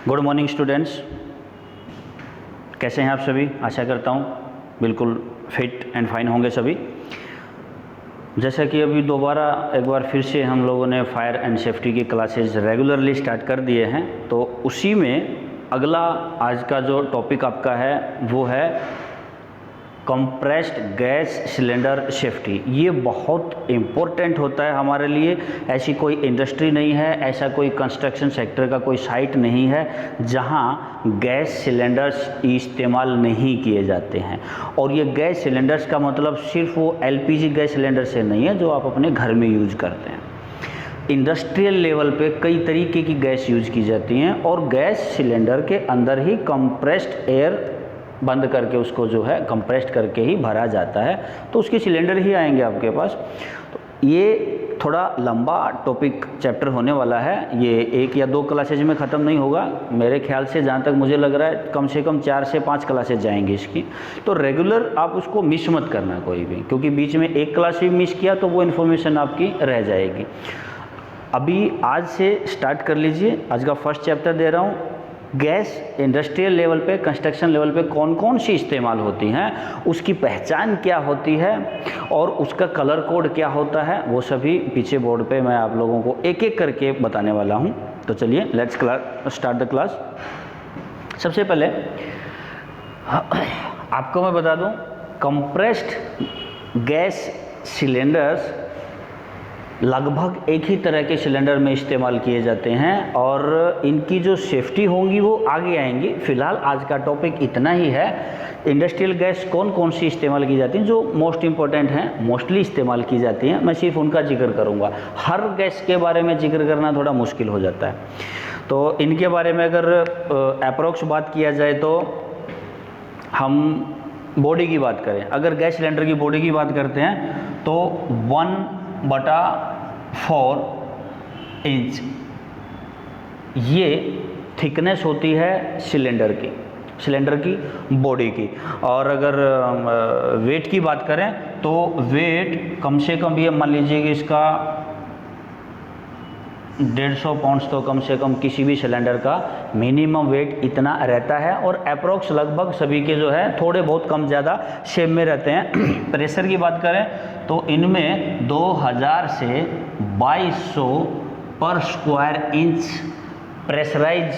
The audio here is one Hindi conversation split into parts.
गुड मॉर्निंग स्टूडेंट्स, कैसे हैं आप सभी। आशा करता हूँ बिल्कुल फिट एंड फाइन होंगे सभी। जैसा कि अभी दोबारा एक बार फिर से हम लोगों ने फायर एंड सेफ्टी की क्लासेस रेगुलरली स्टार्ट कर दिए हैं, तो उसी में अगला आज का जो टॉपिक आपका है वो है कंप्रेस्ड गैस सिलेंडर सेफ्टी। ये बहुत इम्पोर्टेंट होता है हमारे लिए। ऐसी कोई इंडस्ट्री नहीं है, ऐसा कोई कंस्ट्रक्शन सेक्टर का कोई साइट नहीं है जहां गैस सिलेंडर्स इस्तेमाल नहीं किए जाते हैं। और ये गैस सिलेंडर्स का मतलब सिर्फ वो एलपीजी गैस सिलेंडर से नहीं है जो आप अपने घर में यूज करते हैं। इंडस्ट्रियल लेवल पे कई तरीके की गैस यूज की जाती हैं और गैस सिलेंडर के अंदर ही कंप्रेस्ड एयर बंद करके उसको जो है कंप्रेस्ड करके ही भरा जाता है, तो उसके सिलेंडर ही आएंगे आपके पास। तो ये थोड़ा लंबा टॉपिक चैप्टर होने वाला है, ये 1 या 2 क्लासेज में ख़त्म नहीं होगा। मेरे ख्याल से जहाँ तक मुझे लग रहा है कम से कम 4 से 5 क्लासेज जाएंगी इसकी। तो रेगुलर आप उसको मिस मत करना कोई भी, क्योंकि बीच में एक क्लास भी मिस किया तो वो इन्फॉर्मेशन आपकी रह जाएगी। अभी आज से स्टार्ट कर लीजिए। आज का फर्स्ट चैप्टर दे रहा हूँ, गैस इंडस्ट्रियल लेवल पे, कंस्ट्रक्शन लेवल पे कौन कौन सी इस्तेमाल होती हैं, उसकी पहचान क्या होती है और उसका कलर कोड क्या होता है, वो सभी पीछे बोर्ड पे मैं आप लोगों को एक एक करके बताने वाला हूं। तो चलिए लेट्स स्टार्ट द क्लास। सबसे पहले आपको मैं बता दूं, कंप्रेस्ड गैस सिलेंडर्स लगभग एक ही तरह के सिलेंडर में इस्तेमाल किए जाते हैं और इनकी जो सेफ्टी होंगी वो आगे आएंगी। फिलहाल आज का टॉपिक इतना ही है। इंडस्ट्रियल गैस कौन कौन सी इस्तेमाल की जाती हैं, जो मोस्ट इम्पॉर्टेंट हैं, मोस्टली इस्तेमाल की जाती हैं, मैं सिर्फ उनका जिक्र करूंगा। हर गैस के बारे में जिक्र करना थोड़ा मुश्किल हो जाता है। तो इनके बारे में अगर अप्रोक्स बात किया जाए तो हम बॉडी की बात करें, अगर गैस सिलेंडर की बॉडी की बात करते हैं तो 1/4 इंच ये थिकनेस होती है सिलेंडर की बॉडी की। और अगर वेट की बात करें तो वेट कम से कम ये मान लीजिए कि इसका 150 पाउंड्स तो कम से कम किसी भी सिलेंडर का मिनिमम वेट इतना रहता है। और अप्रोक्स लगभग सभी के जो है थोड़े बहुत कम ज़्यादा सेम में रहते हैं। प्रेशर की बात करें तो इनमें 2000 से 2200 पर स्क्वायर इंच प्रेशराइज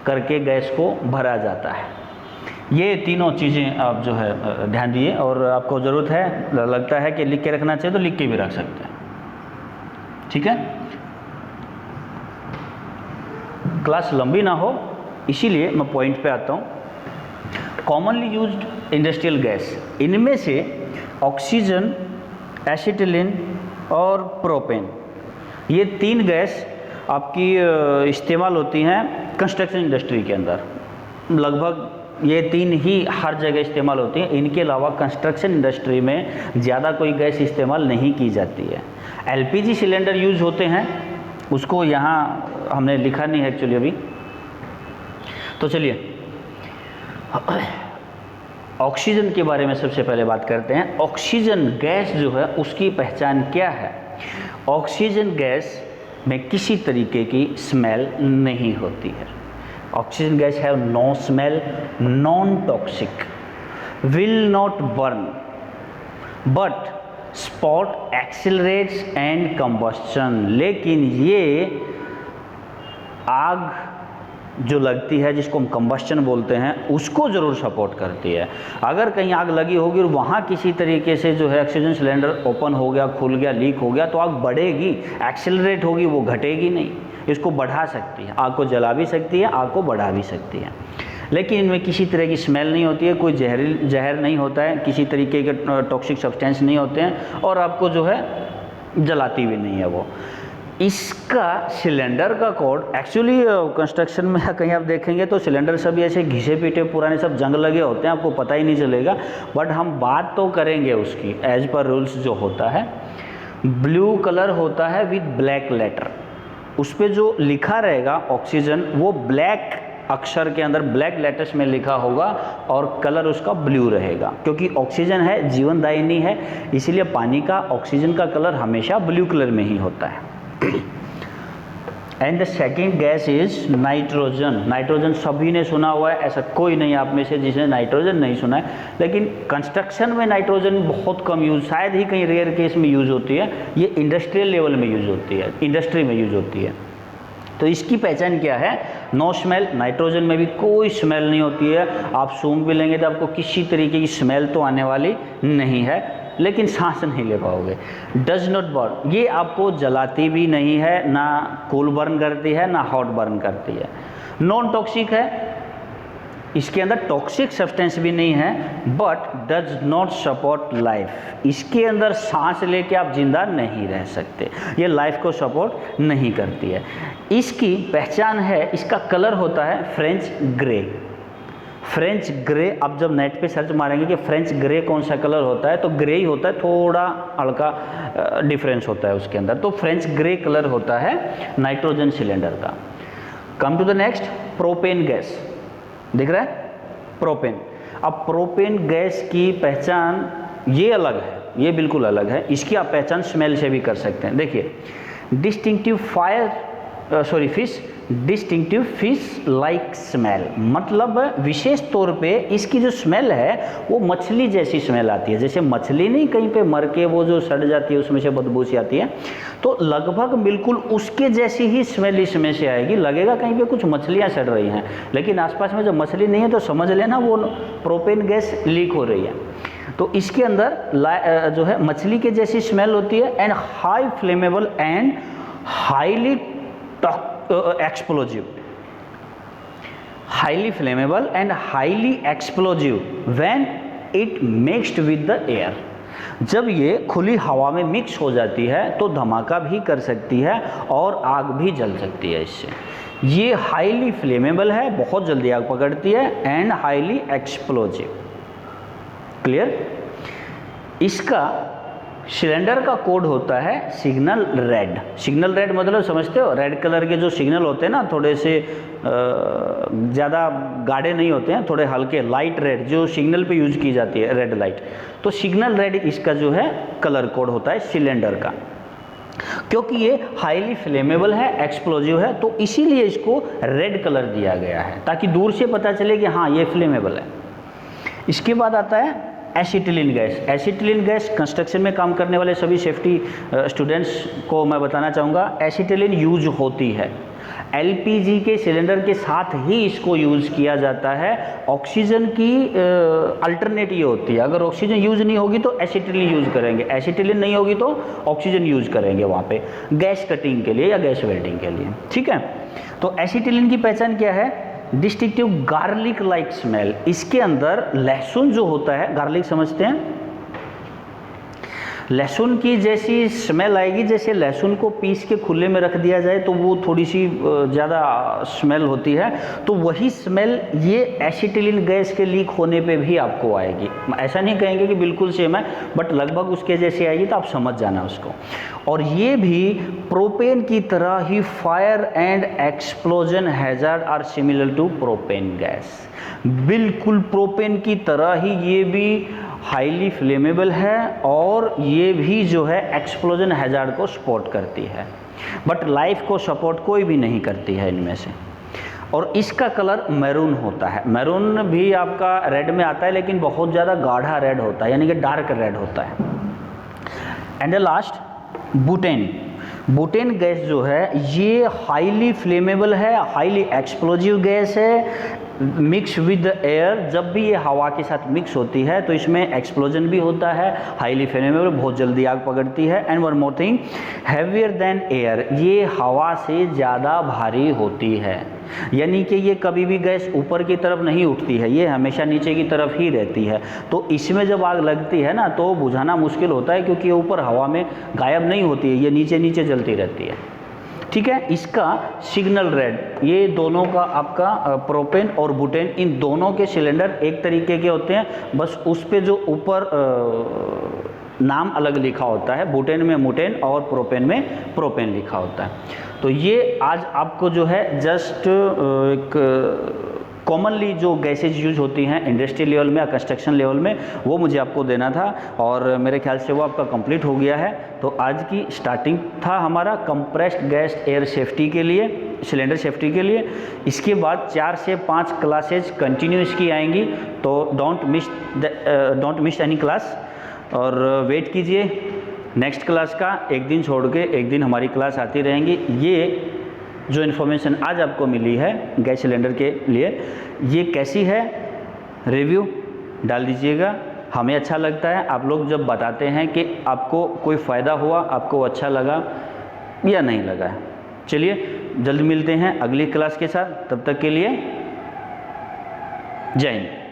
करके गैस को भरा जाता है। ये तीनों चीज़ें आप जो है ध्यान दिए, और आपको ज़रूरत है, लगता है कि लिख के रखना चाहिए तो लिख के भी रख सकते हैं, ठीक है। क्लास लंबी ना हो इसीलिए मैं पॉइंट पे आता हूँ। कॉमनली यूज्ड इंडस्ट्रियल गैस, इनमें से ऑक्सीजन, एसिटिलीन और प्रोपेन, ये 3 गैस आपकी इस्तेमाल होती हैं कंस्ट्रक्शन इंडस्ट्री के अंदर। लगभग ये 3 ही हर जगह इस्तेमाल होती हैं। इनके अलावा कंस्ट्रक्शन इंडस्ट्री में ज़्यादा कोई गैस इस्तेमाल नहीं की जाती है। एलपीजी सिलेंडर यूज होते हैं, उसको यहाँ हमने लिखा नहीं है एक्चुअली अभी। तो चलिए ऑक्सीजन के बारे में सबसे पहले बात करते हैं। ऑक्सीजन गैस जो है उसकी पहचान क्या है। ऑक्सीजन गैस में किसी तरीके की स्मेल नहीं होती है। Oxygen gas have no smell, non toxic, will not burn but support accelerates and combustion. लेकिन ये आग जो लगती है, जिसको हम कंबस्शन बोलते हैं, उसको ज़रूर सपोर्ट करती है। अगर कहीं आग लगी होगी और वहाँ किसी तरीके से जो है ऑक्सीजन सिलेंडर ओपन हो गया, खुल गया, लीक हो गया, तो आग बढ़ेगी, एक्सिलरेट होगी, वो घटेगी नहीं। इसको बढ़ा सकती है, आग को जला भी सकती है, आग को बढ़ा भी सकती है। लेकिन इनमें किसी तरह की स्मेल नहीं होती है, कोई जहर नहीं होता है, किसी तरीके के टॉक्सिक सब्सटेंस नहीं होते हैं और आपको जो है जलाती भी नहीं है वो। इसका सिलेंडर का कोड एक्चुअली कंस्ट्रक्शन में कहीं आप देखेंगे तो सिलेंडर सभी ऐसे घिसे पीटे पुराने सब जंग लगे होते हैं, आपको पता ही नहीं चलेगा। बट हम बात तो करेंगे उसकी एज पर रूल्स जो होता है। ब्लू कलर होता है विद ब्लैक लेटर, उस पर जो लिखा रहेगा ऑक्सीजन वो ब्लैक अक्षर के अंदर ब्लैक लेटर्स में लिखा होगा और कलर उसका ब्लू रहेगा, क्योंकि ऑक्सीजन है, जीवनदायिनी है, इसीलिए पानी का ऑक्सीजन का कलर हमेशा ब्लू कलर में ही होता है। And the second gas is nitrogen. Nitrogen सभी ने सुना हुआ है, ऐसा कोई नहीं आप में से जिसने नाइट्रोजन नहीं सुना है, लेकिन कंस्ट्रक्शन में नाइट्रोजन बहुत कम यूज़, शायद ही कहीं रेयर केस में यूज़ होती है। ये इंडस्ट्रियल लेवल में यूज़ होती है, इंडस्ट्री में यूज़ होती है। तो इसकी पहचान क्या है? No smell. नाइट्रोजन में भी कोई स्मेल नहीं होती है। आप सूंघ भी लेंगे तो आपको किसी तरीके की स्मेल तो आने वाली नहीं है, लेकिन सांस नहीं ले पाओगे। डज नॉट बर्न, ये आपको जलाती भी नहीं है, ना कूल बर्न करती है, ना हॉट बर्न करती है। नॉन टॉक्सिक है, इसके अंदर टॉक्सिक सब्सटेंस भी नहीं है, but does not support life. इसके अंदर सांस लेके आप जिंदा नहीं रह सकते, ये लाइफ को सपोर्ट नहीं करती है। इसकी पहचान है, इसका कलर होता है फ्रेंच ग्रे। फ्रेंच ग्रे, आप जब नेट पे सर्च मारेंगे कि फ्रेंच ग्रे कौन सा कलर होता है, तो ग्रे ही होता है, थोड़ा हल्का डिफरेंस होता है उसके अंदर। तो फ्रेंच ग्रे कलर होता है नाइट्रोजन सिलेंडर का। Come to the next, propane gas. दिख रहा है प्रोपेन। अब प्रोपेन गैस की पहचान ये अलग है, ये बिल्कुल अलग है। इसकी आप पहचान स्मेल से भी कर सकते हैं। देखिए, distinctive distinctive fish like smell, मतलब विशेष तौर पे इसकी जो स्मेल है वो मछली जैसी स्मेल आती है। जैसे मछली नहीं कहीं पे मर के वो जो सड़ जाती है उसमें से बदबू सी आती है, तो लगभग बिल्कुल उसके जैसी ही स्मेल इसमें से आएगी। लगेगा कहीं पे कुछ मछलियाँ सड़ रही हैं, लेकिन आसपास में जब मछली नहीं है तो समझ लेना वो प्रोपेन गैस लीक हो रही है। तो इसके अंदर जो है मछली के जैसी स्मेल होती है। And high flammable and highly explosive, highly flammable and highly explosive when it mixed with the air. जब ये खुली हवा में मिक्स हो जाती है तो धमाका भी कर सकती है और आग भी जल सकती है इससे। ये हाईली फ्लेमेबल है, बहुत जल्दी आग पकड़ती है, एंड हाईली एक्सप्लोजिव। क्लियर? इसका सिलेंडर का कोड होता है सिग्नल रेड। सिग्नल रेड मतलब समझते हो? रेड कलर के जो सिग्नल होते हैं ना, थोड़े से ज़्यादा गाढ़े नहीं होते हैं, थोड़े हल्के लाइट रेड, जो सिग्नल पे यूज की जाती है, रेड लाइट। तो सिग्नल रेड इसका जो है कलर कोड होता है सिलेंडर का। क्योंकि ये हाईली फ्लेमेबल है, एक्सप्लोजिव है, तो इसीलिए इसको रेड कलर दिया गया है, ताकि दूर से पता चले कि हाँ ये फ्लेमेबल है। इसके बाद आता है acetylene gas. Acetylene gas construction में काम करने वाले सभी सेफ्टी स्टूडेंट्स को मैं बताना चाहूँगा, एसिटिलीन यूज होती है। एलपीजी के सिलेंडर के साथ ही इसको यूज़ किया जाता है। ऑक्सीजन की अल्टरनेट ये होती है, अगर ऑक्सीजन यूज़ नहीं होगी तो एसिटिलीन यूज़ करेंगे, एसिटिलीन नहीं होगी तो ऑक्सीजन यूज़ करेंगे वहाँ पे गैस कटिंग के लिए या गैस वेल्डिंग के लिए। ठीक है, तो एसिटिलीन की पहचान क्या है? Distinctive garlic like smell. इसके अंदर लहसुन जो होता है, गार्लिक समझते हैं, लहसुन की जैसी स्मेल आएगी। जैसे लहसुन को पीस के खुले में रख दिया जाए तो वो थोड़ी सी ज़्यादा स्मेल होती है, तो वही स्मेल ये एसिटिलीन गैस के लीक होने पे भी आपको आएगी। ऐसा नहीं कहेंगे कि बिल्कुल सेम है, बट लगभग उसके जैसी आएगी, तो आप समझ जाना उसको। और ये भी प्रोपेन की तरह ही fire and explosion hazard are similar to propane gas. बिल्कुल प्रोपेन की तरह ही ये भी हाईली फ्लेमेबल है और ये भी जो है एक्सप्लोजन हैजार्ड को सपोर्ट करती है, बट लाइफ को सपोर्ट कोई भी नहीं करती है इनमें से। और इसका कलर मैरून होता है। मैरून भी आपका रेड में आता है, लेकिन बहुत ज़्यादा गाढ़ा रेड होता है, यानी कि डार्क रेड होता है। And the last, butane. Butane gas जो है ये हाईली फ्लेमेबल है, हाईली एक्सप्लोजिव गैस है, मिक्स विद एयर। जब भी ये हवा के साथ मिक्स होती है तो इसमें एक्सप्लोजन भी होता है, हाईली फ्लेमेबल, बहुत जल्दी आग पकड़ती है। And one more thing, heavier than air, ये हवा से ज़्यादा भारी होती है, यानी कि ये कभी भी गैस ऊपर की तरफ नहीं उठती है, ये हमेशा नीचे की तरफ ही रहती है। तो इसमें जब आग लगती है ना तो बुझाना मुश्किल होता है, क्योंकि ये ऊपर हवा में गायब नहीं होती है, ये नीचे नीचे जलती रहती है। ठीक है, इसका सिग्नल रेड, ये दोनों का आपका प्रोपेन और बुटेन, इन दोनों के सिलेंडर एक तरीके के होते हैं, बस उस पे जो ऊपर नाम अलग लिखा होता है, बुटेन में मुटेन और प्रोपेन में प्रोपेन लिखा होता है। तो ये आज आपको जो है जस्ट एक कॉमनली जो गैसेज यूज होती हैं इंडस्ट्रियल लेवल में या कंस्ट्रक्शन लेवल में, वो मुझे आपको देना था और मेरे ख्याल से वो आपका कंप्लीट हो गया है। तो आज की स्टार्टिंग था हमारा कंप्रेस्ड गैस एयर सेफ्टी के लिए, सिलेंडर सेफ्टी के लिए। इसके बाद 4 से 5 क्लासेज कंटिन्यूस की आएंगी, तो डोंट मिस एनी क्लास और वेट कीजिए नेक्स्ट क्लास का। एक दिन छोड़ के एक दिन हमारी क्लास आती रहेंगी। ये जो इन्फॉर्मेशन आज आपको मिली है गैस सिलेंडर के लिए, ये कैसी है रिव्यू डाल दीजिएगा। हमें अच्छा लगता है आप लोग जब बताते हैं कि आपको कोई फ़ायदा हुआ, आपको अच्छा लगा या नहीं लगा। चलिए जल्द मिलते हैं अगली क्लास के साथ, तब तक के लिए जय हिंद।